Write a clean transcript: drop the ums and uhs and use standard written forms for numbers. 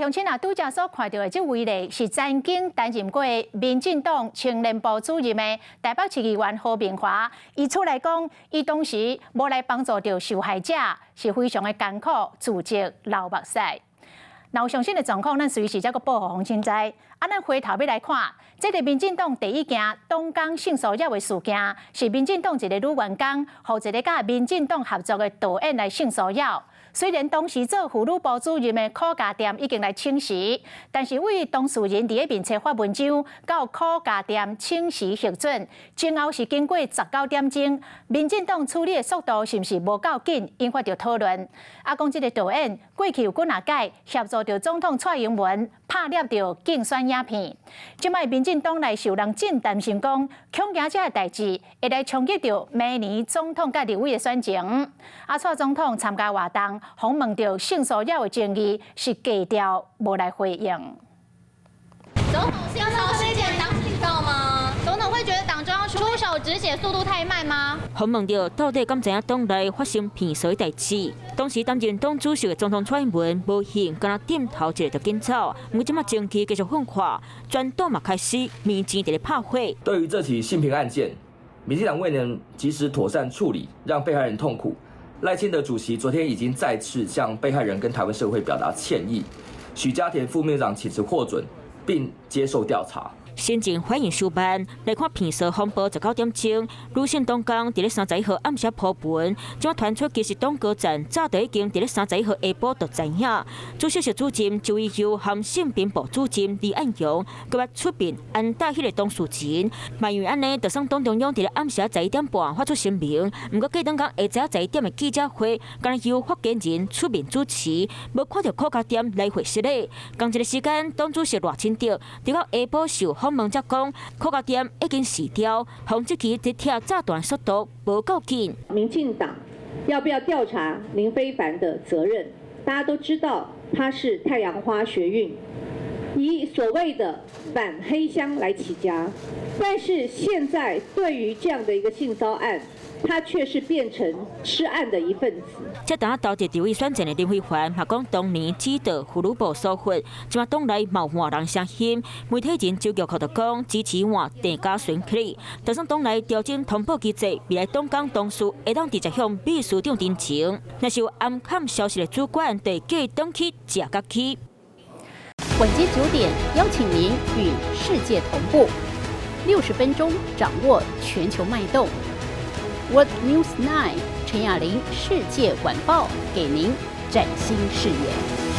乡亲啊，拄则所看到的这位呢，是曾经担任过民进党青年部主任的台北市议员何明华。伊出来讲，伊当时无来帮助到受害者，是非常的艰苦，自责流目屎。有相信的状况，咱随时再个报互乡亲知。咱回头要来看，这个民进党第一件东江性骚扰的事件，是民进党一个女员工，和一个甲民进党合作的导演来性骚扰。虽然当时做妇女部主任的苦家店已经来请示，但是为当事人伫咧面册发文章，到苦家店请示核准，前后是经过19点钟，民进党处理的速度是毋是无够紧，引发着讨论。讲这个导演过去有几啊届协助着总统蔡英文拍摄着竞选影片，即摆民进党内受人真担心讲，恐惊这个代志会来冲击着明年总统甲立委的选情。蔡总统参加活动。访问到性骚扰的争议是低调，无来回应。总统性骚事件当警告吗？总统会觉得党中央出手止血速度太慢吗？访问到到底敢知影党内发生骗税代志？当时担任党主席的总统蔡英文无幸，敢若点头一个就紧走。不过即马争气继续分化，全党嘛开始面前伫咧拍火。对于这起性平案件，民进党未能及时妥善处理，让被害人痛苦。赖清德主席昨天已经再次向被害人跟台湾社会表达歉意，许家田副秘书长请辞获准，并接受调查。先前欢迎收办来看骗税风波19点钟，女性党工伫咧31号暗时铺文，即马传出其实党高层早就已经伫咧31号下晡就知影。主席是主任周一优和性平部主任李安阳，佮要出面安带迄个当事人。嘛因为安尼，就算党中央伫咧暗时11点半发出声明，毋过过当讲下昼11点的记者会，敢若由发言人出面主持，无看到苦家店来回失礼。同一个时间，党主席赖清德直到下晡受访问才讲，苦家店已经死掉，防这期在跳炸弹速度无够紧。民进党要不要调查林非凡的责任？大家都知道他是太阳花学运，以所谓的反黑箱来起家，但是现在对于这样的一个性骚案，他却是变成吃案的一份子。这当投伫地位选战的林慧环，也讲当年指导妇女部疏忽，即马党内冒换人声音。媒体人周玉蔻就讲支持换郑家选起，就算党内调整通报机制，未来党工同事会当直接向秘书长申请。若是有暗砍消息的主管，就叫登去食甲去。晚间9点，邀请您与世界同步，60分钟掌握全球脉动。What News 9，陈雅玲世界晚报给您崭新视野。